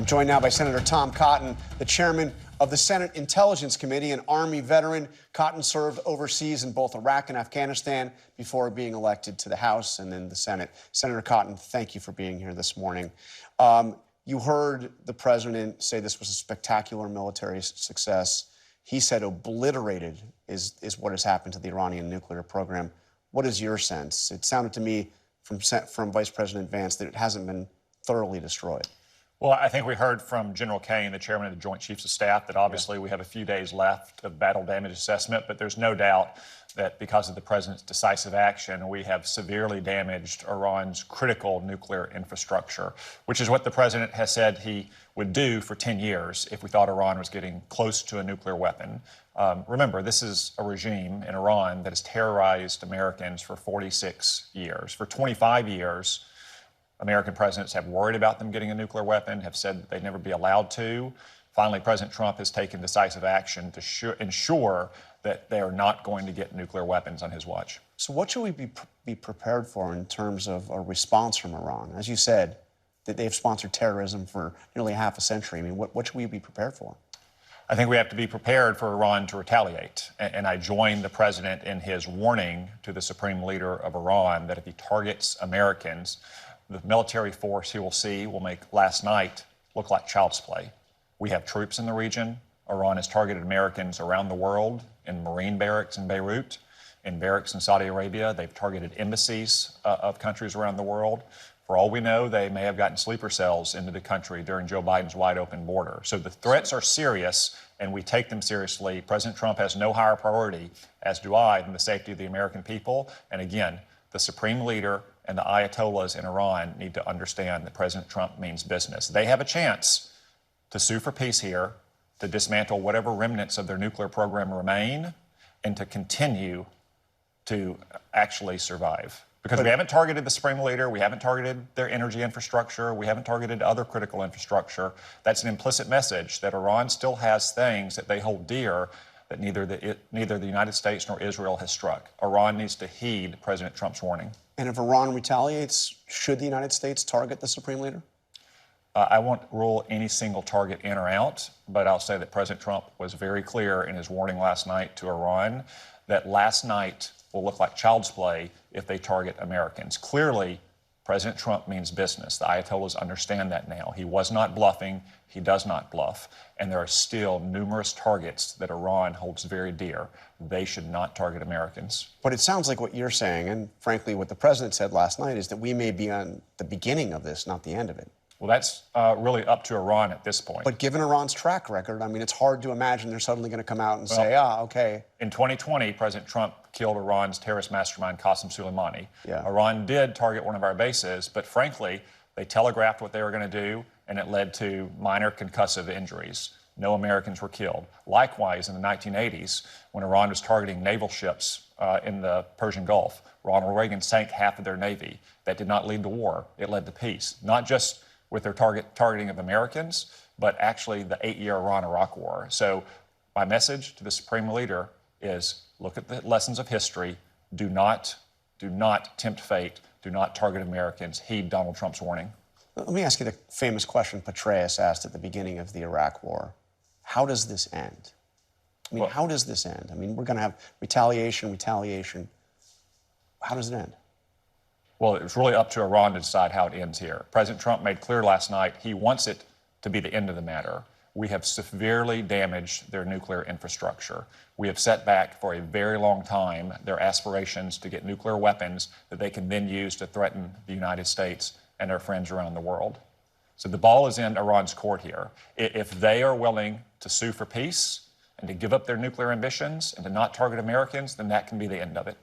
I'm joined now by Senator Tom Cotton, the chairman of the Senate Intelligence Committee, an Army veteran. Cotton served overseas in both Iraq and Afghanistan before being elected to the House and then the Senate. Senator Cotton, thank you for being here this morning. You heard the president say this was a spectacular military success. He said obliterated is what has happened to the Iranian nuclear program. What is your sense? It sounded to me from Vice President Vance that it hasn't been thoroughly destroyed. Well, I think we heard from General Kane, the chairman of the Joint Chiefs of Staff, that obviously we have a few days left of battle damage assessment, but there's no doubt that because of the president's decisive action, we have severely damaged Iran's critical nuclear infrastructure, which is what the president has said he would do for 10 years if we thought Iran was getting close to a nuclear weapon. Remember, this is a regime in Iran that has terrorized Americans for 46 years. For 25 years, American presidents have worried about them getting a nuclear weapon, have said that they'd never be allowed to. Finally, President Trump has taken decisive action to ensure that they are not going to get nuclear weapons on his watch. So what should we be prepared for in terms of a response from Iran? As you said, that they've sponsored terrorism for nearly half a century. I mean, what should we be prepared for? I think we have to be prepared for Iran to retaliate. And I join the president in his warning to the supreme leader of Iran that if he targets Americans, the military force he will see will make last night look like child's play. We have troops in the region. Iran has targeted Americans around the world in Marine barracks in Beirut, in barracks in Saudi Arabia. They've targeted embassies of countries around the world. For all we know, they may have gotten sleeper cells into the country during Joe Biden's wide open border. So the threats are serious, and we take them seriously. President Trump has no higher priority, as do I, than the safety of the American people. And again, the supreme leader and the Ayatollahs in Iran need to understand that President Trump means business. They have a chance to sue for peace here, to dismantle whatever remnants of their nuclear program remain, and to continue to actually survive. Because we haven't targeted the supreme leader, we haven't targeted their energy infrastructure, we haven't targeted other critical infrastructure. That's an implicit message that Iran still has things that they hold dear that neither the United States nor Israel has struck. Iran needs to heed President Trump's warning. And if Iran retaliates, should the United States target the supreme leader? I won't rule any single target in or out, but I'll say that President Trump was very clear in his warning last night to Iran that last night will look like child's play if they target Americans. Clearly, President Trump means business. The Ayatollahs understand that now. He was not bluffing. He does not bluff. And there are still numerous targets that Iran holds very dear. They should not target Americans. But it sounds like what you're saying, and frankly what the president said last night, is that we may be on the beginning of this, not the end of it. Well, that's really up to Iran at this point. But given Iran's track record, I mean, it's hard to imagine they're suddenly going to come out and say, okay. In 2020, President Trump killed Iran's terrorist mastermind, Qasem Soleimani. Yeah. Iran did target one of our bases, but frankly, they telegraphed what they were going to do, and it led to minor concussive injuries. No Americans were killed. Likewise, in the 1980s, when Iran was targeting naval ships in the Persian Gulf, Ronald Reagan sank half of their navy. That did not lead to war. It led to peace, not just with their targeting of Americans, but actually the 8-year Iran-Iraq war. So my message to the supreme leader is look at the lessons of history. Do not tempt fate. Do not target Americans. Heed Donald Trump's warning. Let me ask you the famous question Petraeus asked at the beginning of the Iraq war. How does this end? I mean, how does this end? I mean, we're going to have retaliation. How does it end? Well, it's really up to Iran to decide how it ends here. President Trump made clear last night he wants it to be the end of the matter. We have severely damaged their nuclear infrastructure. We have set back for a very long time their aspirations to get nuclear weapons that they can then use to threaten the United States and their friends around the world. So the ball is in Iran's court here. If they are willing to sue for peace and to give up their nuclear ambitions and to not target Americans, then that can be the end of it.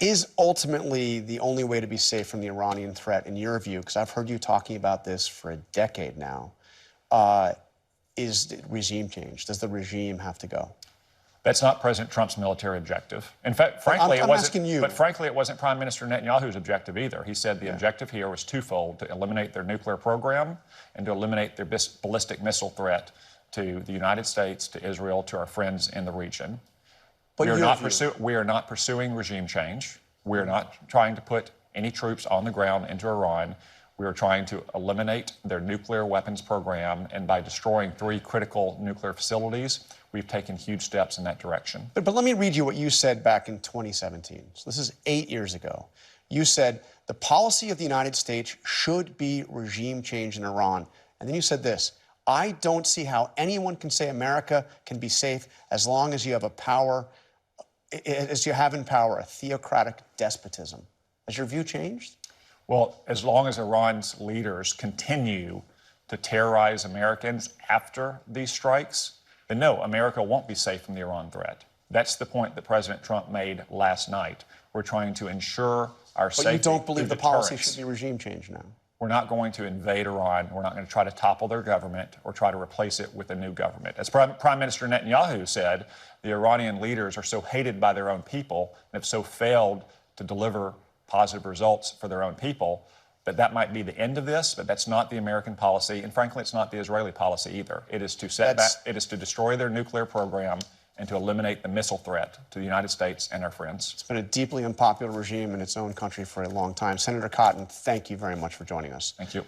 Is ultimately the only way to be safe from the Iranian threat, in your view, because I've heard you talking about this for a decade now, is regime change? Does the regime have to go? That's not President Trump's military objective. In fact, frankly, I'm asking you. But frankly, it wasn't Prime Minister Netanyahu's objective either. He said the objective here was twofold: to eliminate their nuclear program and to eliminate their ballistic missile threat to the United States, to Israel, to our friends in the region. But we are not pursuing regime change. We are not trying to put any troops on the ground into Iran. We are trying to eliminate their nuclear weapons program, and by destroying 3 critical nuclear facilities, we've taken huge steps in that direction. But let me read you what you said back in 2017. So this is 8 years ago. You said, the policy of the United States should be regime change in Iran. And then you said this, I don't see how anyone can say America can be safe as long as you have in power a theocratic despotism. Has your view changed? Well, as long as Iran's leaders continue to terrorize Americans after these strikes, then no, America won't be safe from the Iran threat. That's the point that President Trump made last night. We're trying to ensure our safety. But you don't believe the deterrence. policy should be regime change now? We're not going to invade Iran. We're not going to try to topple their government or try to replace it with a new government. As Prime Minister Netanyahu said, the Iranian leaders are so hated by their own people and have so failed to deliver positive results for their own people that might be the end of this, but that's not the American policy, and frankly, it's not the Israeli policy either. It is to it is to destroy their nuclear program and to eliminate the missile threat to the United States and our friends. It's been a deeply unpopular regime in its own country for a long time. Senator Cotton, thank you very much for joining us. Thank you.